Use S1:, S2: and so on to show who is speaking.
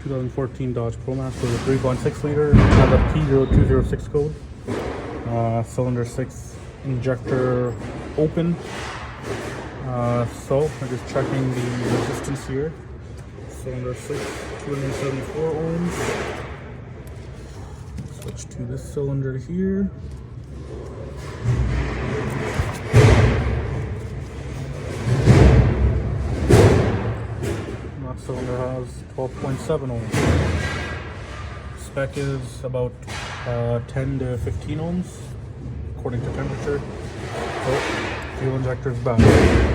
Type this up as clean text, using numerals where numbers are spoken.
S1: 2014 Dodge Promaster with a 3.6 liter, has a P0206 code. Cylinder 6 injector open. So I'm just checking the resistance here. Cylinder 6, 274 ohms. Switch to this cylinder here. That cylinder has 12.7 ohms. Spec is about 10 to 15 ohms according to temperature. Oh, fuel injector is bad.